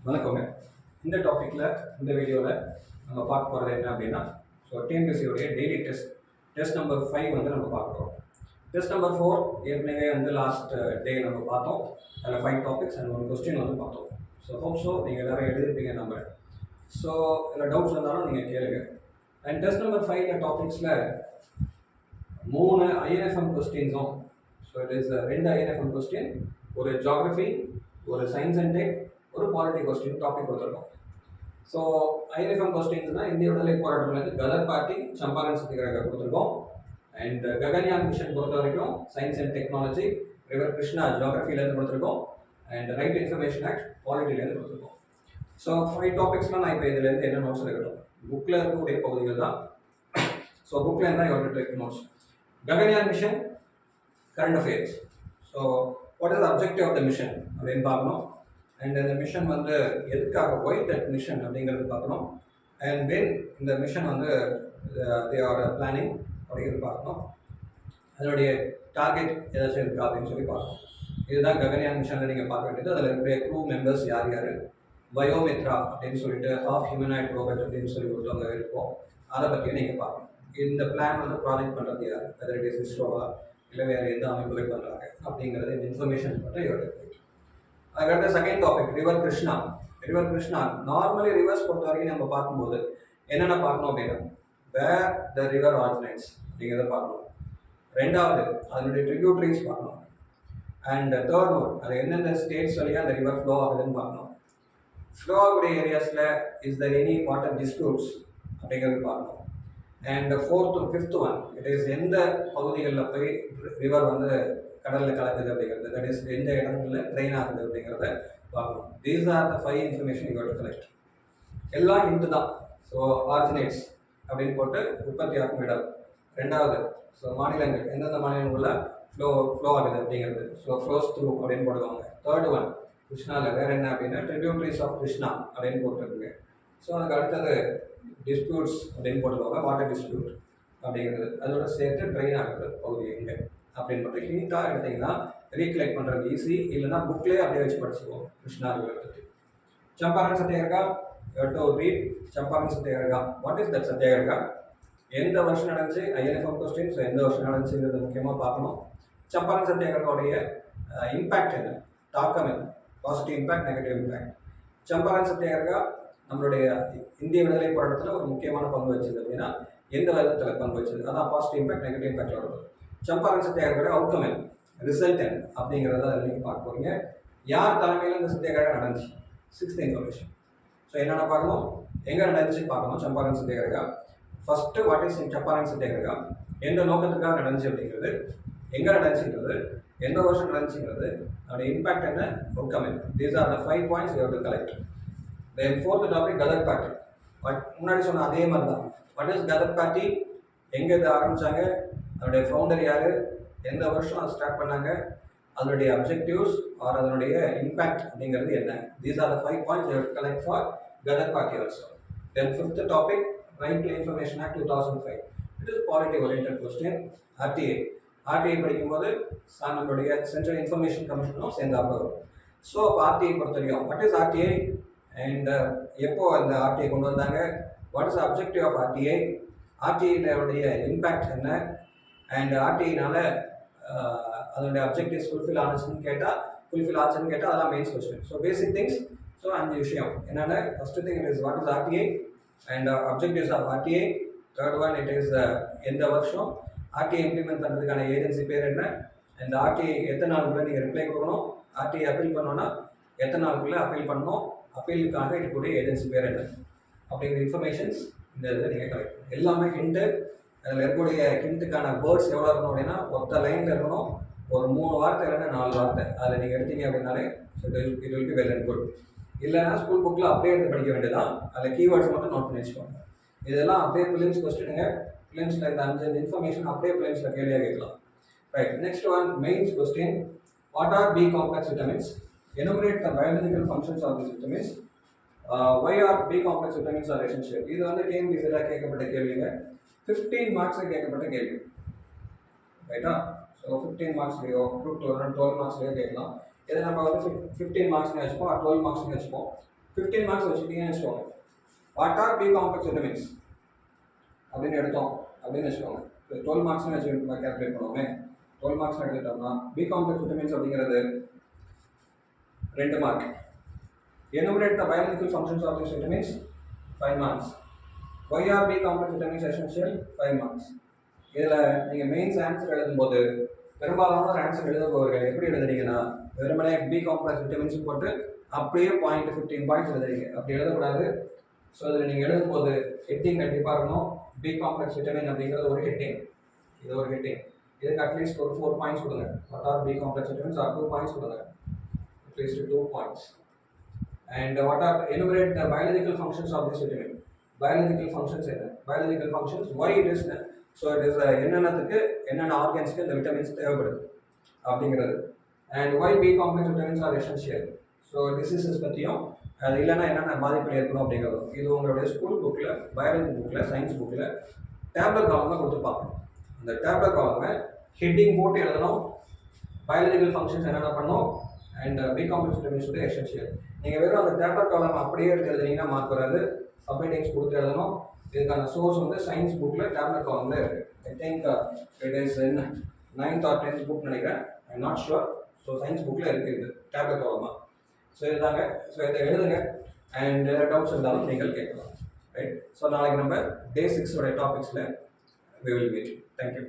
வணக்கங்க. இந்த டாப்பிக்கில் இந்த வீடியோவில் நம்ம பார்க்க போகிறது என்ன அப்படின்னா, ஸோ டிஎன்பிஎஸ்சியோடைய டெய்லி டெஸ்ட் நம்பர் 5 வந்து நம்ம பார்க்குறோம். டெஸ்ட் நம்பர் 4 ஏற்கனவே வந்து லாஸ்ட் டே நம்ம பார்த்தோம். அதில் 5 டாபிக்ஸ் அண்ட் 1 கொஸ்டின் வந்து பார்த்தோம். ஸோ நீங்கள் எல்லாரும் எழுதிருப்பீங்க நம்பர். ஸோ இதில் டவுட்ஸ் இருந்தாலும் நீங்கள் கேளுங்க. அண்ட் டெஸ்ட் நம்பர் 5 டாபிக்ஸில் 3 ஐஎன்எஃப்எம் கொஸ்டின்ஸும், so it is 2 INFM question, ஒரு ஜியாகிரஃபி, ஒரு சயின்ஸ் அண்ட் டெக், ஒரு பாலிட்டி கொஸ்டின் டாபிக் கொடுத்துருக்கோம். ஸோ ஐஎன்எஃப்எம் கொஸ்டின்ஸ்னால் இந்திய விடுதலை போராட்டத்துலேருந்து கதர் பார்ட்டி, சம்பாரன் சத்தியாகிரகம் கொடுத்துருக்கோம். அண்ட் ககன்யான் மிஷன் பொறுத்த வரைக்கும் science and technology, river Krishna ஜியாகிரஃபிலேருந்து கொடுத்துருக்கோம். அண்ட் ரைட் இன்ஃபர்மேஷன் ஆக்ட் பாலிட்டிலேருந்து கொடுத்துருக்கோம். ஸோ 5 டாபிக்ஸ்லாம் நான் இப்போ இதுலேருந்து என்ன நோட்ஸ் எடுக்கட்டும், புக்கில் இருக்கக்கூடிய பகுதிகள் தான். ஸோ புக்கில் இருந்தால் you have to take notes. Gaganyaan mission current affairs. So what is the objective of the mission அப்படின்னு பார்க்கணும். அண்ட் இந்த மிஷன் வந்து எதுக்காக, ஒய் தட் மிஷன் அப்படிங்கிறது பார்க்கணும். அண்ட் தென் இந்த மிஷன் வந்து தே ஆர் பிளானிங் அப்படிங்கிறது பார்க்கணும். அதனுடைய டார்கெட் ஏதாச்சும் இருக்கா அப்படின்னு சொல்லி பார்க்கணும். இதுதான் ககன்யான் மிஷனில் நீங்கள் பார்க்க வேண்டியது. அதில் இருக்கக்கூடிய க்ரூ மெம்பர்ஸ் யார் யார், பயோமெத்ரா அப்படின்னு சொல்லிட்டு ஹாஃப் ஹியூமனாய்ட் ரோபோட் அப்படின்னு சொல்லி ஒருத்தவங்க இருக்கும், அதை பற்றியும் நீங்கள் பார்க்கணும். இந்த பிளான் வந்து ப்ராஜெக்ட் பண்ணுறது யார், வெதர் இட் இஸ் இஸ்ரோவா இல்லை வேறு எந்த அமைப்புகள் பண்ணுறாங்க அப்படிங்கிறது இந்த இன்ஃபர்மேஷன் மட்டும் இவருக்கு. அதுக்கடுத்த second topic river Krishna. River Krishna normally reverse பொறுத்த வரைக்கும் நம்ம பார்க்கும்போது என்னென்ன பார்க்கணும் அப்படின்னா, வேர் த ரிவர் ஆரிஜினேட்ஸ் அப்படிங்கிறத பார்க்கணும். ரெண்டாவது அதனுடைய ட்ரிபியூட்டரிஸ் பார்க்கணும். அண்ட் தேர்ட் ஒன், அது எந்தெந்த ஸ்டேட்ஸ் வழியாக அந்த ரிவர் ஃப்ளோ ஆகுதுன்னு பார்க்கணும். ஃப்ளோ ஆகக்கூடிய ஏரியாஸில் is there any water disputes அப்படிங்கிறது பார்க்கணும். And fifth one, it is எந்த பகுதிகளில் போய் ரிவர் வந்து கடலில் கலக்குது அப்படிங்கிறது, தட் இஸ் எந்த இடங்களில் ட்ரெயின் ஆகுது அப்படிங்கிறத பார்க்கணும். These are the 5 information you have to collect. எல்லாம் ஹிண்ட் தான். ஸோ ஆரிஜினேட்ஸ் அப்படின்னு போட்டு உற்பத்தி ஆகும் இடம். ரெண்டாவது, ஸோ மாநிலங்கள், எந்தெந்த மாநிலங்களில் ஃப்ளோ ஆகுது அப்படிங்கிறது, ஸோ ஃப்ளோஸ் த்ரூ அப்படின்னு போடுவாங்க. தேர்ட் ஒன், கிருஷ்ணாவில் வேறு என்ன அப்படின்னா ட்ரிபியூட்டரிஸ் ஆஃப் கிருஷ்ணா அப்படின்னு போட்டுருக்குங்க. ஸோ அதுக்கு அடுத்தது டிஸ்பியூட்ஸ் அப்படின்னு போட்டுருவாங்க, வாட்டர் டிஸ்பியூட் அப்படிங்கிறது, அதோட சேர்த்து ட்ரெயின் ஆகுது பகுதி எங்கே அப்படின்னு மட்டும் ஹிண்டாக எடுத்திங்கன்னா ரீகலெக்ட் பண்ணுறது ஈஸி. இல்லைன்னா புக்லேயே அப்படியே வச்சு படிச்சுக்குவோம் கிருஷ்ணா ரிவர் பற்றி. Champaran satyagraha, to read Champaran satyagraha. What is that satyagraha, எந்த வருஷம் நடந்துச்சு, ஐஎன்எஃப்எம் கொஸ்டின்ஸ் எந்த வருஷம் நடந்துச்சுங்கிறது முக்கியமாக பார்க்கணும். சம்பாரன் சத்தியாகிரகோடைய இம்பேக்ட் என்ன, தாக்கம் என்ன, positive impact, negative impact. Champaran satyagraha நம்மளுடைய இந்திய விடுதலை போராட்டத்தில் ஒரு முக்கியமான பங்கு வச்சது அப்படின்னா எந்த விதத்தில் பங்கு வச்சது, அதான் பாசிட்டிவ் இம்பேக்ட், நெகட்டிவ் இம்பேக்ட் வருது. சம்பாரன் சத்தியாகிரகோட அவுட்கம் என்ன, ரிசல்ட் என்ன அப்படிங்கிறத அதில் நீங்கள் பார்க்க போகிறீங்க. யார் தலைமையில் இந்த சத்தியாகிரகம் நடந்துச்சு, 6th இன்ஃபர்மேஷன். ஸோ என்னென்ன பார்க்கணும், எங்கே நடந்துச்சு பார்க்கணும். Champaran satyagraha first, what is Champaran satyagraha, எந்த நோக்கத்துக்காக நடந்துச்சு அப்படிங்கிறது, எங்கே நடந்துச்சுங்கிறது, எந்த வருஷம் நடந்துச்சுங்கிறது, அதோட இம்பாக்ட் என்ன, அவுட்கம் என்ன. These are the 5 points you have to collect. Then fourth topic கதர் பார்ட்டி. பட் முன்னாடி சொன்ன அதே மாதிரி தான். வாட் இஸ் கதர் பார்ட்டி, எங்கே இது ஆரம்பித்தாங்க, அதனுடைய ஃபவுண்டர் யார், எந்த வருஷம் அதை ஸ்டார்ட் பண்ணாங்க, அதனுடைய அப்ஜெக்டிவ்ஸ் ஆர் அதனுடைய இம்பேக்ட் அப்படிங்கிறது என்ன. These are the 5 points you have to collect for Ghadar party also. Then fifth topic right to information act 2005. It is polity oriented question. RTI படிக்கும்போது நம்மளுடைய சென்ட்ரல் இன்ஃபர்மேஷன் கமிஷனும் சேர்ந்தாப்ப வரும். ஸோ ஆர்டிஐ பொறுத்த வரைக்கும் what is RTI and எப்போ அந்த RTI கொண்டு வந்தாங்க, what is objective of RTI, ஆர்டிஐனுடைய இம்பேக்ட் என்ன, அண்ட் ஆர்டிஐனால அதனுடைய அப்ஜெக்டிவ்ஸ் ஃபுல்ஃபில் ஆச்சுன்னு கேட்டால் அதெல்லாம் mains question. So basic things. So 5 விஷயம் என்னென்ன, first thing it is what is RTI and objectives of RTI. Third one, it is எந்த வருஷம், ஆர்டிஐ இம்ப்ளிமெண்ட் பண்ணுறதுக்கான ஏஜென்சி பேர் என்ன, அண்ட் ஆர்டிஐ எத்தனை நாளுக்குள்ளே நீங்கள் ரிப்ளை கொடுக்கணும், ஆர்டிஐ அப்பீல் பண்ணோன்னா எத்தனை நாளுக்குள்ளே அப்பீல் பண்ணணும், அப்பீலுக்காக இருக்கக்கூடிய ஏஜென்சி பேர் என்ன அப்படிங்கிற இன்ஃபர்மேஷன்ஸ் இந்த இதில் நீங்கள் கலெக்ட் பண்ணணும். எல்லாமே ஹிண்ட்டு. அதில் இருக்கக்கூடிய ஹிண்ட்டுக்கான வேர்ட்ஸ் எவ்வளோ இருக்கணும் அப்படின்னா, ஒத்த லைனில் இருக்கணும், ஒரு 3 வார்த்தை இல்லைன்னா 4 வார்த்தை. அதில் நீங்கள் எடுத்தீங்க அப்படின்னாலே it will be well and good. இல்லைன்னா ஸ்கூல் புக்கில் அப்படியே எடுத்து படிக்க வேண்டியதான், அதில் கீவேர்ட்ஸ் மட்டும் நோட் பண்ணி வச்சுக்கோங்க. இதெல்லாம் அப்படியே பிலிம்ஸ் கொஸ்டினுங்க. பிலிம்ஸில் இந்த 5 இன்ஃபர்மேஷன் அப்படியே பிலிம்ஸில் கேள்வியாக கேட்கலாம். Right, next one mains question. What are B complex vitamins, enumerate the biological functions of these vitamins. Why are B complex vitamins are essential. இது வந்து டிஎன்பிஎஸ்சில கேட்கப்பட்ட கேள்விங்க. 15 மார்க்ஸ் கேட்கப்பட்ட கேள்வி. ரைட்டா? ஸோ 15 மார்க்ஸ்லையோ குரூப் 12 மார்க்ஸ்லையோ கேட்கலாம். இதை நம்ம வந்து 15 மார்க்ஸ்னு வச்சுப்போம், 12 மார்க்ஸ்னு வச்சுப்போம். 15 மார்க்ஸ் வச்சுட்டீங்கன்னு வச்சுக்கோங்க. What are B complex vitamins அப்படின்னு எடுத்தோம் அப்படின்னு வச்சுக்கோங்க. 12 மார்க்ஸ்னு வச்சு கேல்குலேட் பண்ணுவோமே. 12 மார்க்ஸ் எடுத்துட்டோம்னா பி காம்ப்ளெக்ஸ் விட்டமின்ஸ் அப்படிங்கிறது 2 mark. Enumerate the biological functions of these vitamins, 5 marks. Why are B complex vitamins essential? 5 marks. இதில் நீங்கள் மெயின்ஸ் ஆன்சர் எழுதும்போது பெரும்பாலான ஆன்சர் எழுத போகிறீங்க எப்படி எழுதுறீங்கன்னா வெறுமனே பி காம்ப்ளெக்ஸ் விட்டமின்ஸ் போட்டு அப்படியே 15 பாயிண்ட்ஸ் எழுதுறீங்க. அப்படி எழுதக்கூடாது. ஸோ இதில் நீங்கள் எழுதும்போது ஹெட்டிங் கண்டிப்பாக இருக்கணும். பி காம்ப்ளெக்ஸ் விட்டமின் அப்படிங்கிறது ஒரு ஹெட்டிங், இது ஒரு ஹெட்டிங். இதுக்கு அட்லீஸ்ட் ஒரு 4 பாயிண்ட்ஸ் கொடுங்க. What are B complex vitamins or 2 points கொடுங்க. At least 2 points. And what are enumerate the biological functions of this vitamin? Biological functions என்ன? Biological functions why it is so it is என்னென்ன ஆர்கன்ஸ்க்கு இந்த vitamins தேவைப்படுது அப்படிங்கிறது. And why B complex vitamins are essential? So diseases பற்றியும் அது இல்லைன்னா என்னென்ன பாதிப்பு ஏற்படும் அப்படிங்கிறது. இது உங்களுடைய ஸ்கூல் புக்கில், பயாலஜி புக்கில், சயின்ஸ் புக்கில் டேப்லெட் காலமாக கொடுத்துருப்பாங்க. அந்த டேப்லெட் காலமை ஹெட்டிங் போட்டு எழுதணும். பயாலஜிக்கல் ஃபங்க்ஷன்ஸ் என்னென்ன பண்ணணும் அண்ட் பி காம்ப்ளெக்ஸ் விட்டமின்ஸோட எசென்ஷியல். நீங்கள் வெறும் அந்த டேப்லெட் காலம் அப்படியே எடுத்து எழுதுனீங்கன்னா மார்க் வராது. சப்ஹெட்டிங்ஸ் கொடுத்து எழுதணும். இதுக்கான சோர்ஸ் வந்து சயின்ஸ் புக்கில் டேப்லெட் காலமில் இருக்குது. I think it is in 9th or 10th book நினைக்கிறேன். I not sure. So science புக்கில் இருக்குது இது டேப்லெட் காலமாக. ஸோ இதுதாங்க. ஸோ இதை எழுதுங்க. அண்ட் டவுட்ஸ் இருந்தாலும் நீங்கள் கேட்கலாம். ரைட். ஸோ நாளைக்கு நம்ம Day 6 டாபிக்ஸில் we will meet. Thank you.